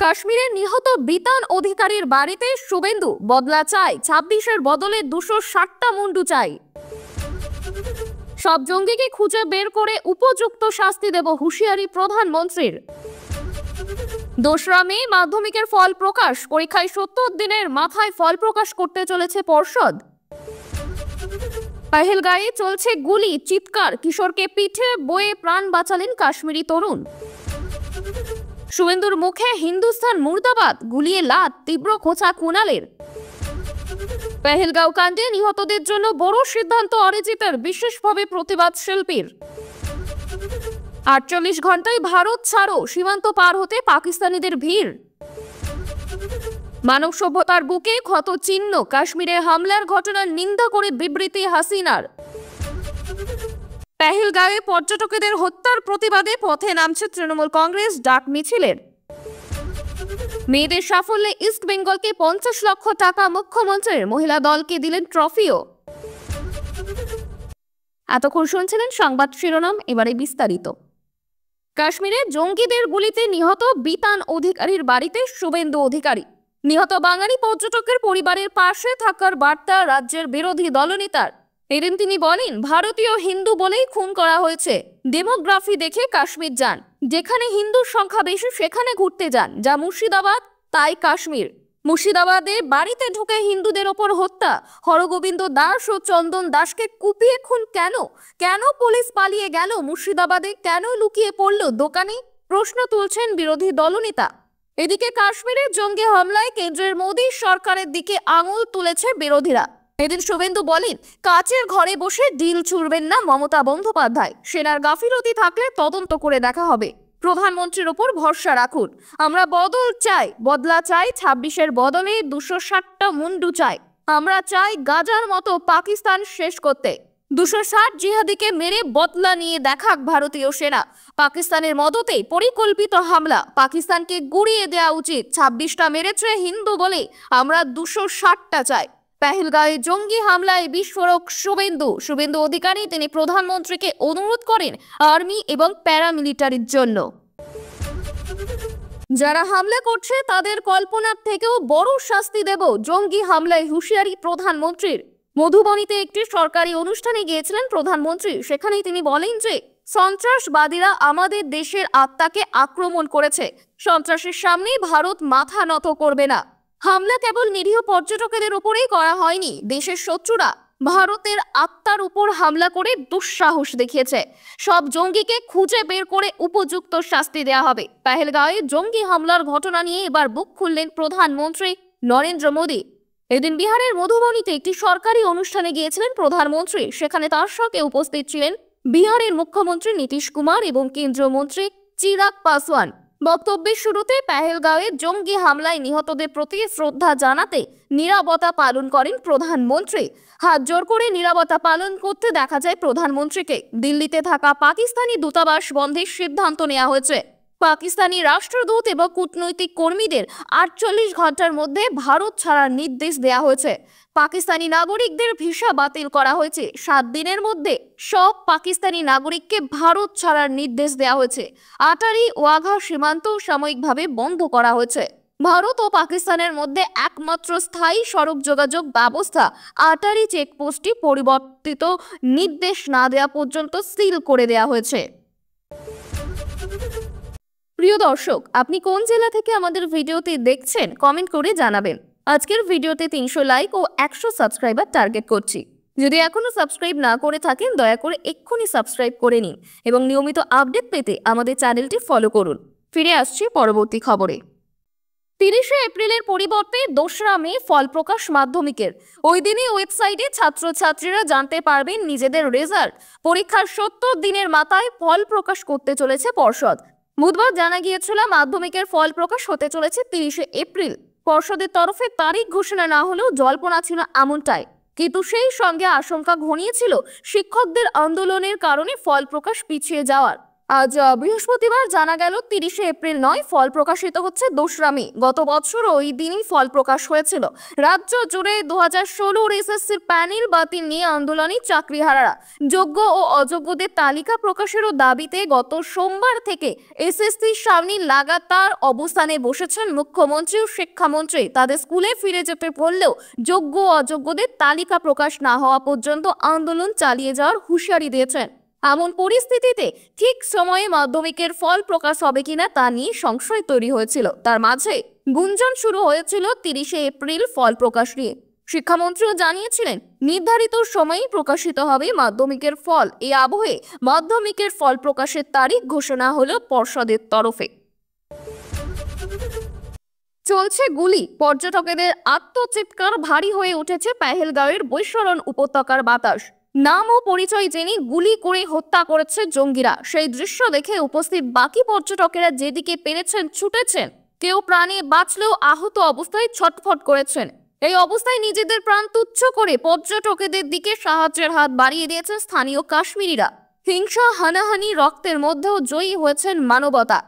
কাশ্মীরে নিহত বিতান অধিকারীর বাড়িতে শুভেন্দু, বদলা চাই, 26-এর বদলে 260টা মুন্ডু চাই। সব জঙ্গিকে খুঁজে বের করে উপযুক্ত শাস্তি দেব হুঁশিয়ারি প্রধানমন্ত্রীর। 2রা মে মাধ্যমিকের ফল প্রকাশ, পরীক্ষায় 70 দিনের মাথায় ফল প্রকাশ করতে চলেছে পর্ষদ। পেহেলগাঁয়ে চলছে গুলি, চিৎকার, কিশোরকে পিঠে বয়ে প্রাণ বাঁচালেন কাশ্মীরি তরুণ। শুভেন্দুর মুখে হিন্দুস্তান মুর্দাবাদ, গুলিয়ে লাত, তীব্র খোঁচা কুণালের। পেহেলগাঁও কাণ্ডে নিহতদের জন্য বড় সিদ্ধান্ত অরিজিতের, বিশেষভাবে প্রতিবাদ শিল্পীর। 48 ঘন্টায় ভারত ছাড়ো, সীমান্ত পার হতে পাকিস্তানিদের ভিড়। মানব সভ্যতার বুকে ক্ষত চিহ্ন, কাশ্মীরে হামলার ঘটনার নিন্দা করে বিবৃতি হাসিনার। পেহেলগাঁয়ে পর্যটকদের হত্যার প্রতিবাদে পথে নামছে তৃণমূল কংগ্রেস, ডাক মিছিলের। মেয়েদের সাফল্যে ইস্ট বেঙ্গলকে 50 লক্ষ টাকা মুখ্যমন্ত্রীর, মহিলা দলকে দিলেন ট্রফিও। এতক্ষণ শুনছিলেন সংবাদ শিরোনাম, এবারে বিস্তারিত। কাশ্মীরে জঙ্গিদের গুলিতে নিহত বিতান অধিকারীর বাড়িতে শুভেন্দু অধিকারী। নিহত বাঙালি পর্যটকের পরিবারের পাশে থাকার বার্তা রাজ্যের বিরোধী দলনেতার। এদিন তিনি বলেন, ভারতীয় হিন্দু বলেই খুন করা হয়েছে। ডেমোগ্রাফি দেখে কাশ্মীর যান, যেখানে হিন্দুর সংখ্যা বেশি সেখানে ঘুরতে যান। যা মুর্শিদাবাদ তাই কাশ্মীর। মুর্শিদাবাদে বাড়িতে ঢুকে হিন্দুদের ওপর হত্যা। হরগোবিন্দ দাস ও চন্দন দাসকে কুপিয়ে খুন কেন? কেন পুলিশ পালিয়ে গেল? মুর্শিদাবাদে কেন লুকিয়ে পড়ল দোকানে? প্রশ্ন তুলছেন বিরোধী দলনেতা। এদিকে কাশ্মীরের জঙ্গি হামলায় কেন্দ্রের মোদী সরকারের দিকে আঙুল তুলেছে বিরোধীরা। এদিন শুভেন্দু বলেন, কাচের ঘরে বসে ডিল ছুড়বেন না মমতা বন্দ্যোপাধ্যায়। সেনার গাফিলতি থাকলে তদন্ত করে দেখা হবে। প্রধানমন্ত্রীর ওপর ভরসা রাখুন। আমরা বদল চাই, বদলা চাই, 26-এর বদলে 260টা মুন্ডু চাই। আমরা চাই গাজার মতো পাকিস্তান শেষ করতে। 260 জিহাদিকে মেরে বদলা নিয়ে দেখাক ভারতীয় সেনা। পাকিস্তানের মদতে পরিকল্পিত হামলা, পাকিস্তানকে গুড়িয়ে দেওয়া উচিত। 26টা মেরেছে হিন্দু বলে আমরা 260টা চাই। পেহেলগাঁয়ে জঙ্গি হামলায় বিস্ফোরক শুভেন্দু অধিকারী। তিনি প্রধানমন্ত্রীকে অনুরোধ করেন আর্মি এবং প্যারামিলিটারির জন্য। যারা হামলা করছে তাদের কল্পনার থেকেও বড় শাস্তি দেব, জঙ্গি হামলায় হুঁশিয়ারি প্রধানমন্ত্রীর। মধুবনীতে একটি সরকারি অনুষ্ঠানে গিয়েছিলেন প্রধানমন্ত্রী। সেখানেই তিনি বলেন যে সন্ত্রাসবাদীরা আমাদের দেশের আত্মাকে আক্রমণ করেছে। সন্ত্রাসের সামনে ভারত মাথা নত করবে না। হামলা কেবল নিরীহ পর্যটকদের উপরেই করা হয়নি। দেশের শত্রুরা ভারতের আত্মার উপর হামলা করে দুঃসাহস দেখিয়েছে। সব জঙ্গিকে খুঁজে বের করে উপযুক্ত শাস্তি দেওয়া হবে। পেহেলগাঁয়ে জঙ্গি হামলার ঘটনা নিয়ে এবার বুক খুললেন প্রধানমন্ত্রী নরেন্দ্র মোদী। এদিন বিহারের মধুবনীতে একটি সরকারি অনুষ্ঠানে গিয়েছিলেন প্রধানমন্ত্রী। সেখানে তার সঙ্গে উপস্থিত ছিলেন বিহারের মুখ্যমন্ত্রী নীতিশ কুমার এবং কেন্দ্রীয় মন্ত্রী চিরাগ পাসওয়ান। বক্তব্যের শুরুতে পেহেলগাঁওয়ে জঙ্গি হামলায় নিহতদের প্রতি শ্রদ্ধা জানাতে নীরবতা পালন করেন প্রধানমন্ত্রী। হাত জোর করে নীরবতা পালন করতে দেখা যায় প্রধানমন্ত্রীকে। দিল্লিতে থাকা পাকিস্তানি দূতাবাস বন্ধের সিদ্ধান্ত নেওয়া হয়েছে। পাকিস্তানি রাষ্ট্রদূত এবং কূটনৈতিক কর্মীদের 48 ঘন্টার মধ্যে ভারত ছাড়ার নির্দেশ দেওয়া হয়েছে। পাকিস্তানি নাগরিকদের ভিসা বাতিল করা হয়েছে। 7 দিনের মধ্যে সব পাকিস্তানি নাগরিককে ভারত ছাড়ার নির্দেশ দেওয়া হয়েছে। আটারি ওয়াঘা সীমান্ত সাময়িকভাবে বন্ধ করা হয়েছে। ভারত ও পাকিস্তানের মধ্যে একমাত্র স্থায়ী সড়ক যোগাযোগ ব্যবস্থা আটারি চেকপোস্টটি পরিবর্তিত নির্দেশ না দেওয়া পর্যন্ত সিল করে দেওয়া হয়েছে। প্রিয় দর্শক, আপনি কোন জেলা থেকে আমাদের ভিডিওটি দেখছেন কমেন্ট করে জানাবেন। আজকের ভিডিওতে 300 লাইক ও 100 সাবস্ক্রাইবার টার্গেট করছি। যদি এখনো সাবস্ক্রাইব না করে থাকেন দয়া করে এক্ষুনি সাবস্ক্রাইব করে নিন এবং নিয়মিত আপডেট পেতে আমাদের চ্যানেলটি ফলো করুন। ফিরে আসছি পরবর্তী খবরে। 30শে এপ্রিলের পরিবর্তে 2রা মে ফল প্রকাশ মাধ্যমিকের। ওই দিনই ওয়েবসাইটে ছাত্রছাত্রীরা জানতে পারবেন নিজেদের রেজাল্ট। পরীক্ষার 70 দিনের মাথায় ফল প্রকাশ করতে চলেছে পর্ষদ। বুধবার জানা গিয়েছিল মাধ্যমিকের ফল প্রকাশ হতে চলেছে 30শে এপ্রিল। পর্ষদের তরফে তারিখ ঘোষণা না হলেও জল্পনা ছিল এমনটাই, কিন্তু সেই সঙ্গে আশঙ্কা ঘনিয়েছিল শিক্ষকদের আন্দোলনের কারণে ফল প্রকাশ পিছিয়ে যাওয়ার। আজ বৃহস্পতিবার জানা গেল 30শে এপ্রিল নয়, ফল প্রকাশিত হচ্ছে 2রা মে। গত বছর ওই দিনই ফল প্রকাশ হয়েছিল। রাজ্য জুড়ে 2016 এসএসসির প্যানেল বাতিল নিয়ে আন্দোলনে চাকরিহারারা। যোগ্য ও অযোগ্যদের তালিকা প্রকাশেরও দাবিতে গত সোমবার থেকে এসএসসির সামনে লাগাতার অবস্থানে বসেছেন মুখ্যমন্ত্রী ও শিক্ষামন্ত্রী। তাদের স্কুলে ফিরে যেতে বললেও যোগ্য ও অযোগ্যদের তালিকা প্রকাশ না হওয়া পর্যন্ত আন্দোলন চালিয়ে যাওয়ার হুঁশিয়ারি দিয়েছেন। এমন পরিস্থিতিতে ঠিক সময়ে মাধ্যমিকের ফল প্রকাশ হবে কিনা তা নিয়ে সংশয় তৈরি হয়েছিল। তার মাঝে গুঞ্জন শুরু হয়েছিল 30শে এপ্রিল ফল প্রকাশ নিয়ে। শিক্ষামন্ত্রীও জানিয়েছিলেন নির্ধারিত সময়েই প্রকাশিত হবে মাধ্যমিকের ফল। এই আবহে মাধ্যমিকের ফল প্রকাশের তারিখ ঘোষণা হলো পর্ষদের তরফে। চলছে গুলি, পর্যটকদের আত্মচিৎকার ভারী হয়ে উঠেছে পেহেলগাঁওয়ের বৈশরণ উপত্যকার বাতাস। নাম ও পরিচয় জেনে গুলি করে হত্যা করেছে জঙ্গিরা। সেই দৃশ্য দেখে উপস্থিত বাকি পর্যটকেরা যেদিকে পেরেছেন ছুটেছেন, কেউ প্রাণে বাঁচলেও আহত অবস্থায় ছটফট করেছেন। এই অবস্থায় নিজেদের প্রাণ তুচ্ছ করে পর্যটকদের দিকে সাহায্যের হাত বাড়িয়ে দিয়েছেন স্থানীয় কাশ্মীরিরা। হিংসা, হানাহানি, রক্তের মধ্যেও জয়ী হয়েছেন মানবতা।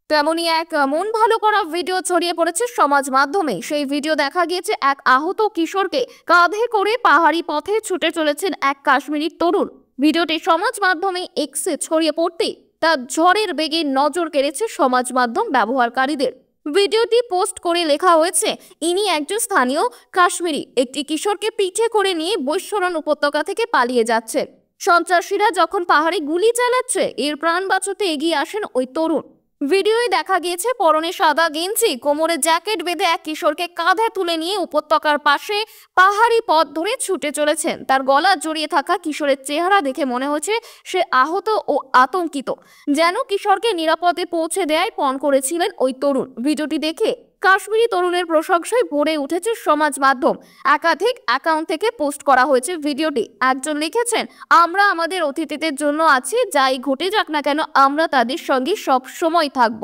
তেমনই এক মন ভালো করা ভিডিও ছড়িয়ে পড়েছে সমাজ মাধ্যমে। সেই ভিডিও দেখা গিয়েছে এক আহত কিশোরকে কাঁধে করে পাহাড়ি পথে ছুটে চলেছেন এক কাশ্মীরি তরুণ। ভিডিওটি সমাজ মাধ্যমে এক্সে ছড়িয়ে পড়তে তার ঝড়ের বেগে নজর কেড়েছে সমাজ মাধ্যম ব্যবহারকারীদের। ভিডিওটি পোস্ট করে লেখা হয়েছে, ইনি একজন স্থানীয় কাশ্মীরি একটি কিশোরকে পিঠে করে নিয়ে বৈশরণ উপত্যকা থেকে পালিয়ে যাচ্ছে। সন্ত্রাসীরা যখন পাহাড়ে গুলি চালাচ্ছে, এর প্রাণ বাঁচাতে এগিয়ে আসেন ওই তরুণ। ভিডিওয় দেখা গিয়েছে পরনে সাদা গেঞ্জি, কোমরে জ্যাকেট বেঁধে এক কিশোরকে কাঁধে তুলে নিয়ে উপত্যকার পাশে পাহাড়ি পথ ধরে ছুটে চলেছেন। তার গলা জড়িয়ে থাকা কিশোরের চেহারা দেখে মনে হচ্ছে সে আহত ও আতঙ্কিত, যেন কিশোরকে নিরাপদে পৌঁছে দেয়ায় পণ করেছিলেন ওই তরুণ। ভিডিওটি দেখে কাশ্মীরি তরুণের প্রশংসায় ভরে উঠেছে সমাজ মাধ্যম। একাধিক অ্যাকাউন্ট থেকে পোস্ট করা হয়েছে ভিডিওটি। একজন লিখেছেন, আমরা আমাদের অতিথিদের জন্য আছি, যাই ঘটে যাক না কেন আমরা তাদের সঙ্গে সব সময় থাকব।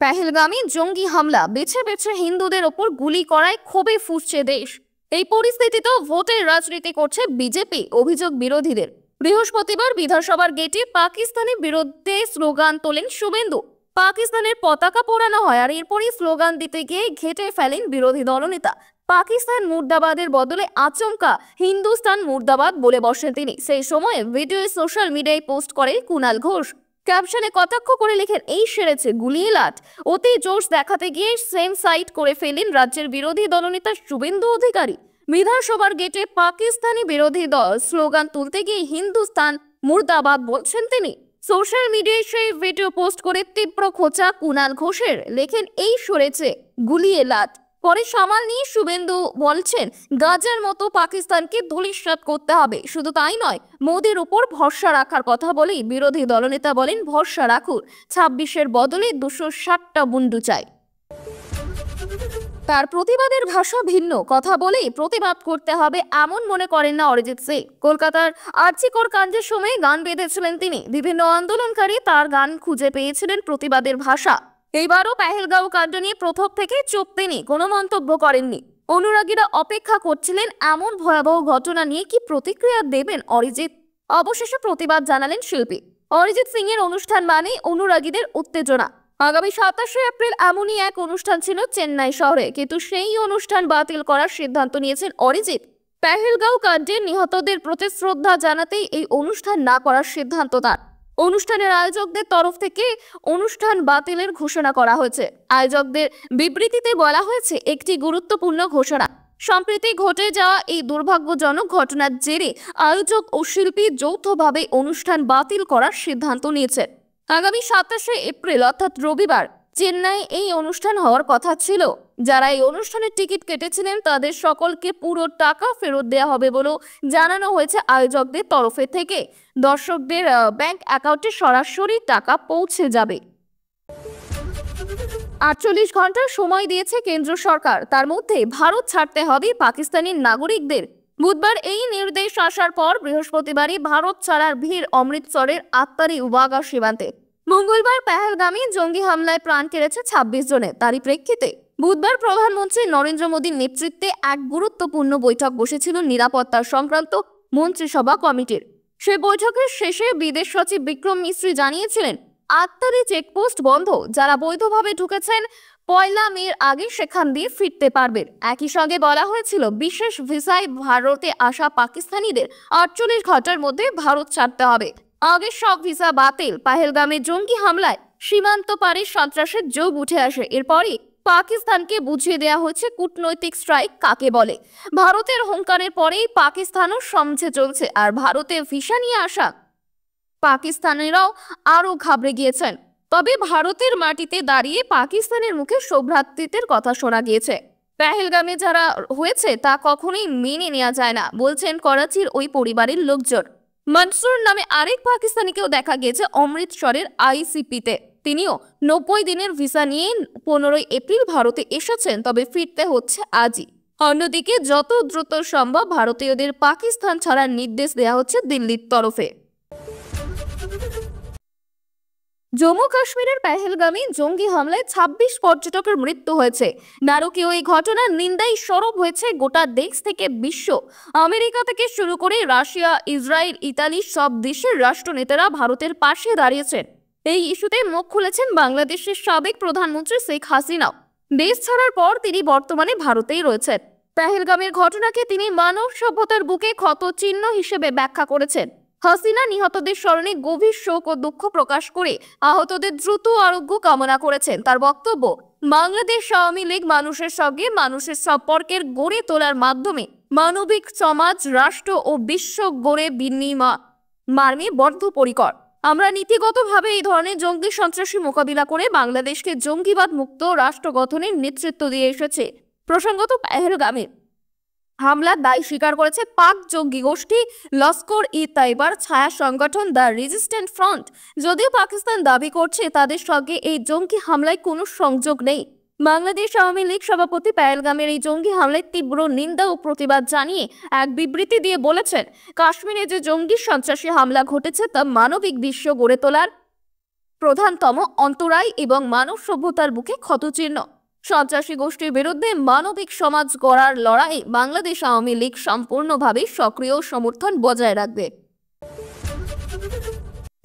পেহেলগামে জঙ্গি হামলা, বেছে বেছে হিন্দুদের ওপর গুলি করায় ক্ষোভে ফুঁসছে দেশ। এই পরিস্থিতিতেও ভোটের রাজনীতি করছে বিজেপি, অভিযোগ বিরোধীদের। বৃহস্পতিবার বিধানসভার গেটে পাকিস্তানের বিরুদ্ধে স্লোগান তোলেন শুভেন্দু। পাকিস্তানের পতাকা পোড়ানো হয় আর এরপরই স্লোগান দিতে গিয়ে ঘেটে ফেলেন বিরোধী দলনেতা। পাকিস্তান মুর্দাবাদের বদলে আচমকা হিন্দুস্তান মুর্দাবাদ বলে বসেন তিনি। সেই সময় ভিডিও সোশ্যাল মিডিয়ায় পোস্ট করেন কুণাল ঘোষ। ক্যাপশনে কটাক্ষ করে লেখেন, এই সেরেছে গুলিয়ে লাট। অতি জোশ দেখাতে গিয়ে সেম সাইড করে ফেলেন রাজ্যের বিরোধী দলনেতা শুভেন্দু অধিকারী। বিধানসভার গেটে পাকিস্তানি বিরোধী দল স্লোগান তুলতে গিয়ে হিন্দুস্তান মুর্দাবাদ বলছেন তিনি। সোশ্যাল মিডিয়ায় সেই ভিডিও পোস্ট করে তীব্র খোঁচা কুণাল ঘোষের, লেখেন এই সরেছে গুলিয়ে লাট। পরে সামাল নিয়ে শুভেন্দু বলছেন, গাজার মতো পাকিস্তানকে ধূলিসাৎ করতে হবে। শুধু তাই নয়, মোদির উপর ভরসা রাখার কথা বলেই বিরোধী দলনেতা বলেন, ভরসা রাখুন, 26-এর বদলে 260টা বুন্ডু চাই। তার প্রতিবাদের ভাষা ভিন্ন, কথা বলেই প্রতিবাদ করতে হবে এমন মনে করেন না অরিজিৎ সিং। কলকাতার আর্চিকর কাণ্ডের সময় গান বেঁধেছিলেন তিনি। বিভিন্ন আন্দোলনকারী তার গান খুঁজে পেয়েছিলেন প্রতিবাদের ভাষা। এইবারও পেহেলগাঁও কাণ্ড নিয়ে প্রথম থেকে চুপ, তিনি কোনো মন্তব্য করেননি। অনুরাগীরা অপেক্ষা করছিলেন এমন ভয়াবহ ঘটনা নিয়ে কি প্রতিক্রিয়া দেবেন অরিজিৎ। অবশেষে প্রতিবাদ জানালেন শিল্পী। অরিজিৎ সিং এর অনুষ্ঠান মানে অনুরাগীদের উত্তেজনা। আগামী 27শে এপ্রিল এমনই এক অনুষ্ঠান ছিল চেন্নাই শহরে, কিন্তু সেই অনুষ্ঠান বাতিল করার সিদ্ধান্ত নিয়েছেন অরিজিৎ। পেহেলগাঁও কাণ্ডে নিহতদের প্রতি শ্রদ্ধা জানাতেই এই অনুষ্ঠান না করার সিদ্ধান্ত তার। অনুষ্ঠানের আয়োজকদের তরফ থেকে অনুষ্ঠান বাতিলের ঘোষণা করা হয়েছে। আয়োজকদের বিবৃতিতে বলা হয়েছে, একটি গুরুত্বপূর্ণ ঘোষণা। সম্প্রতি ঘটে যাওয়া এই দুর্ভাগ্যজনক ঘটনার জেরে আয়োজক ও শিল্পী যৌথভাবে অনুষ্ঠান বাতিল করার সিদ্ধান্ত নিয়েছে। আগামী 27শে এপ্রিল অর্থাৎ রবিবার চেন্নাই এই অনুষ্ঠান হওয়ার কথা ছিল। যারা এই অনুষ্ঠানের টিকিট কেটেছিলেন তাদের সকলকে পুরো টাকা ফেরত দেওয়া হবে বলেও জানানো হয়েছে আয়োজকদের তরফে থেকে। দর্শকদের ব্যাংক অ্যাকাউন্টে সরাসরি টাকা পৌঁছে যাবে। 48 ঘন্টার সময় দিয়েছে কেন্দ্র সরকার, তার মধ্যে ভারত ছাড়তে হবে পাকিস্তানি নাগরিকদের। বুধবার এই নির্দেশ আসার পর বৃহস্পতিবারই ভারত ছাড়ার ভিড় অমৃতসরের আত্তারি ওয়াঘা সীমান্তে। মঙ্গলবার পেহেলগামে জঙ্গি হামলায় প্রাণ কেড়েছে 26 জনের। তারই প্রেক্ষিতে বুধবার প্রধানমন্ত্রী নরেন্দ্র মোদীর নেতৃত্বে এক গুরুত্বপূর্ণ বৈঠক বসেছিল নিরাপত্তা সংক্রান্ত মন্ত্রিসভা কমিটির। সে বৈঠকের শেষে বিদেশ সচিব বিক্রম মিশ্রি জানিয়েছিলেন, আত্মারি চেকপোস্ট বন্ধ, যারা বৈধভাবে ঢুকেছেন 1 মের আগে সেখান দিয়ে ফিরতে পারবেন। একই সঙ্গে বলা হয়েছিল, বিশেষ ভিসায় ভারতে আসা পাকিস্তানিদের 48 ঘন্টার মধ্যে ভারত ছাড়তে হবে। আগের সব ভিসা বাতিল। পাহেলগামে জঙ্গি হামলায় সীমান্ত পারে সন্ত্রাসের যোগ উঠে আসে। এরপরই পাকিস্তানকে বুঝিয়ে দেওয়া হয়েছে কূটনৈতিক স্ট্রাইক কাকে বলে। ভারতের হুঙ্কারের পরেই পাকিস্তানও সমঝে চলছে, আর ভারতে ভিসা নিয়ে আসা পাকিস্তানিরাও আরো ঘাবড়ে গিয়েছেন। তবে ভারতের মাটিতে দাঁড়িয়ে পাকিস্তানের মুখে সৌভ্রাতৃত্বের কথা শোনা গিয়েছে। পেহেলগামে যারা হয়েছে তা কখনোই মেনে নেওয়া যায় না, বলছেন করাচির ওই পরিবারের লোকজন। মনসুর নামে আরেক পাকিস্তানিকেও দেখা গিয়েছে অমৃতসরের আইসিপিতে। তিনিও 90 দিনের ভিসা নিয়ে 15 এপ্রিল ভারতে এসেছেন, তবে ফিরতে হচ্ছে আজই। অন্যদিকে যত দ্রুত সম্ভব ভারতীয়দের পাকিস্তান ছাড়ার নির্দেশ দেওয়া হচ্ছে দিল্লির তরফে। জম্মু কাশ্মীরের পেহেলগামে জঙ্গি হামলায় 26 পর্যটকের মৃত্যু হয়েছে। নারকীয় এই ঘটনার নিন্দায় সরব হয়েছে গোটা দেশ থেকে বিশ্ব। আমেরিকা থেকে শুরু করে রাশিয়া, ইসরায়েল, ইতালি সব দেশের রাষ্ট্রনেতারা ভারতের পাশে দাঁড়িয়েছেন। এই ইস্যুতে মুখ খুলেছেন বাংলাদেশের সাবেক প্রধানমন্ত্রী শেখ হাসিনাও। দেশ ছাড়ার পর তিনি বর্তমানে ভারতেই রয়েছেন। পেহেলগামের ঘটনাকে তিনি মানব সভ্যতার বুকে ক্ষত চিহ্ন হিসেবে ব্যাখ্যা করেছেন। হাসিনা নিহতদের স্মরণে গভীর শোক ও দুঃখ প্রকাশ করে আহতদের দ্রুত আরোগ্য কামনা করেছেন। তার বক্তব্য, বাংলাদেশ আওয়ামী লীগ মানুষের সঙ্গে মানুষের সম্পর্কের গড়ে তোলার মাধ্যমে মানবিক সমাজ, রাষ্ট্র ও বিশ্ব গড়ে মার্মে বদ্ধপরিকর। আমরা নীতিগতভাবে এই ধরনের জঙ্গি সন্ত্রাসী মোকাবিলা করে বাংলাদেশকে জঙ্গিবাদ মুক্ত রাষ্ট্র গঠনের নেতৃত্ব দিয়ে এসেছে। প্রসঙ্গত, পেহেলগামে হামলার দায় স্বীকার করেছে পাক জঙ্গি গোষ্ঠী লস্কর-ই-তৈবার ছায়া সংগঠন দ্য রেজিস্ট্যান্ট ফ্রন্ট। যদিও পাকিস্তান দাবি করছে তাদের সঙ্গে এই জঙ্গি হামলায় কোনো সংযোগ নেই। বাংলাদেশ আওয়ামী লীগ সভাপতি পেহেলগামের এই জঙ্গি হামলায় তীব্র নিন্দা ও প্রতিবাদ জানিয়ে এক বিবৃতি দিয়ে বলেছেন, কাশ্মীরে যে জঙ্গি সন্ত্রাসী হামলা ঘটেছে তা মানবিক বিশ্ব গড়ে তোলার প্রধানতম অন্তরায় এবং মানব সভ্যতার বুকে ক্ষতচিহ্ন। সন্ত্রাসী গোষ্ঠীর বিরুদ্ধে মানবিক সমাজ গড়ার লড়াইয়ে বাংলাদেশ আওয়ামী লীগ সম্পূর্ণভাবে সক্রিয় সমর্থন বজায় রাখবে।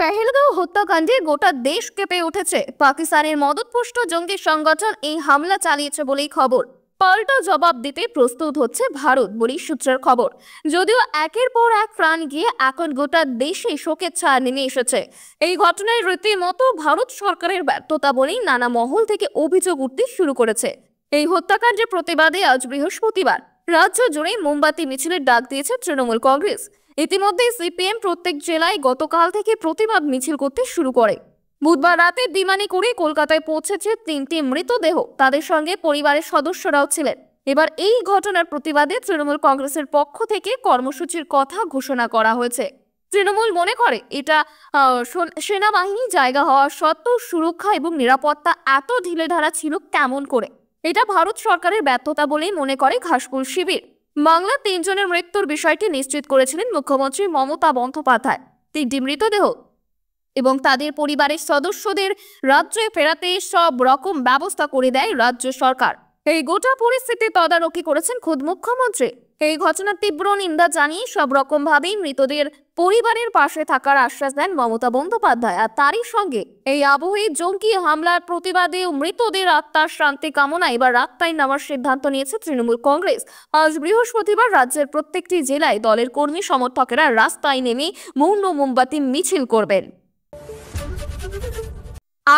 পেহেলগাঁও হত্যাকাণ্ডে গোটা দেশ কেঁপে উঠেছে। পাকিস্তানের মদতপুষ্ট জঙ্গি সংগঠন এই হামলা চালিয়েছে বলেই খবর। পাল্টা জবাব দিতে প্রস্তুত হচ্ছে ভারত বলেই সূত্রের খবর। যদিও একের পর এক প্রাণ গিয়ে এখন গোটা দেশে শোকের ছায়া নেমে এসেছে। এই ঘটনায় রীতিমতো ভারত সরকারের ব্যর্থতা বলেই নানা মহল থেকে অভিযোগ উঠতে শুরু করেছে। এই হত্যাকাণ্ডের প্রতিবাদে আজ বৃহস্পতিবার রাজ্য জুড়ে মোমবাতি মিছিলের ডাক দিয়েছে তৃণমূল কংগ্রেস। ইতিমধ্যে সিপিএম প্রত্যেক জেলায় গতকাল থেকে প্রতিবাদ মিছিল করতে শুরু করে। বুধবার রাতে বিমানে করে কলকাতায় পৌঁছেছে 3টি মৃতদেহ। তাদের সঙ্গে পরিবারের সদস্যরাও ছিলেন। এবার এই ঘটনার প্রতিবাদে তৃণমূল কংগ্রেসের পক্ষ থেকে কর্মসূচির কথা ঘোষণা করা হয়েছে। তৃণমূল মনে করে এটা সেনাবাহিনী জায়গা হওয়া সত্ত্বেও সুরক্ষা এবং নিরাপত্তা এত ঢিলেঢালা ছিল কেমন করে। এটা ভারত সরকারের ব্যর্থতা বলেই মনে করে ঘাসফুল শিবির। বাংলা 3 জনের মৃত্যুর বিষয়টি নিশ্চিত করেছিলেন মুখ্যমন্ত্রী মমতা বন্দ্যোপাধ্যায়। 3টি মৃতদেহ এবং তাদের পরিবারের সদস্যদের রাজ্যে ফেরাতে সব রকম ব্যবস্থা করে দেয় রাজ্য সরকার। এই গোটা পরিস্থিতি তদারকি করেছেন খোদ মুখ্যমন্ত্রী। এই ঘটনার তীব্র নিন্দা জানিয়ে সব রকম ভাবেই মৃতদের পরিবারের পাশে থাকার আশ্বাস দেন মমতা বন্দ্যোপাধ্যায়। আর তারই সঙ্গে এই আবহে জঙ্গি হামলার প্রতিবাদে মৃতদের আত্মার শান্তি কামনায় এবার রাস্তায় নামার সিদ্ধান্ত নিয়েছে তৃণমূল কংগ্রেস। আজ বৃহস্পতিবার রাজ্যের প্রত্যেকটি জেলায় দলের কর্মী সমর্থকেরা রাস্তায় নেমে মৌন মোমবাতি মিছিল করবেন।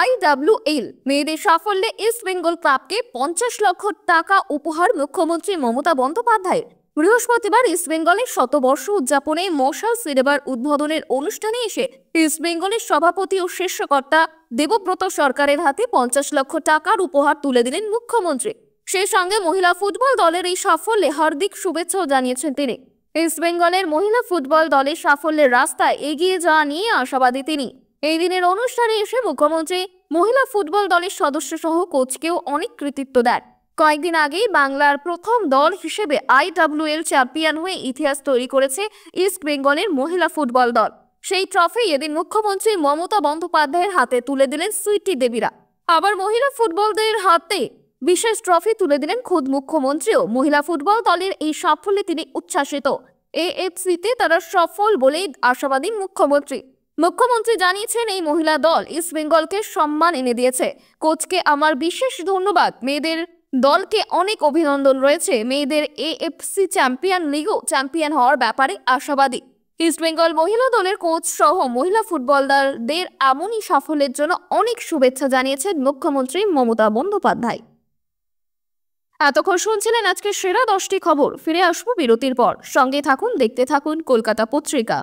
IWL মেয়েদের সাফল্যে ইস্ট বেঙ্গল ক্লাবকে 50 লক্ষ টাকা উপহার মুখ্যমন্ত্রী মমতা বন্দ্যোপাধ্যায়। বৃহস্পতিবার ইস্ট বেঙ্গলের শতবর্ষ উদযাপনে মশাল সিনেমার উদ্বোধনের অনুষ্ঠানে এসে ইস্ট বেঙ্গলের সভাপতি ও শীর্ষকর্তা দেবব্রত সরকারের হাতে 50 লক্ষ টাকার উপহার তুলে দিলেন মুখ্যমন্ত্রী। সেই সঙ্গে মহিলা ফুটবল দলের এই সাফল্যে হার্দিক শুভেচ্ছাও জানিয়েছেন তিনি। ইস্ট বেঙ্গলের মহিলা ফুটবল দলের সাফল্যের রাস্তায় এগিয়ে যাওয়া নিয়ে আশাবাদী তিনি। এই দিনের অনুষ্ঠানে এসে মুখ্যমন্ত্রী মহিলা ফুটবল দলের সদস্য সহ কোচকেও অনেক কৃতিত্ব দেন। কয়েকদিন আগেই বাংলার প্রথম দল হিসেবে IWL চ্যাম্পিয়ন হয়ে ইতিহাস তৈরি করেছে ইস্ট বেঙ্গলের মহিলা ফুটবল দল। সেই ট্রফি এদিন মুখ্যমন্ত্রী মমতা বন্দ্যোপাধ্যায়ের হাতে তুলে দিলেন সুইটি দেবীরা। আবার মহিলা ফুটবলদের হাতে বিশেষ ট্রফি তুলে দিলেন খোদ মুখ্যমন্ত্রীও। মহিলা ফুটবল দলের এই সাফল্যে তিনি উচ্ছ্বাসিত। এএফসিতে তারা সফল বলেই আশাবাদী মুখ্যমন্ত্রী জানিয়েছেন এই মহিলা দল ইস্ট বেঙ্গলকে সম্মান এনে দিয়েছে। কোচকে আমার বিশেষ ধন্যবাদ। মেয়েদের দলকে অনেক অভিনন্দন রয়েছে। মেয়েদের এএফসি চ্যাম্পিয়ন লিগও চ্যাম্পিয়ন হওয়ার ব্যাপারে আশাবাদী। ইস্ট বেঙ্গল মহিলা দলের কোচ সহ মহিলা ফুটবলারদের এমনই সাফল্যের জন্য অনেক শুভেচ্ছা জানিয়েছেন মুখ্যমন্ত্রী মমতা বন্দ্যোপাধ্যায়। এতক্ষণ শুনছিলেন আজকে সেরা 10টি খবর। ফিরে আসবো বিরতির পর। সঙ্গে থাকুন, দেখতে থাকুন কলকাতা পত্রিকা।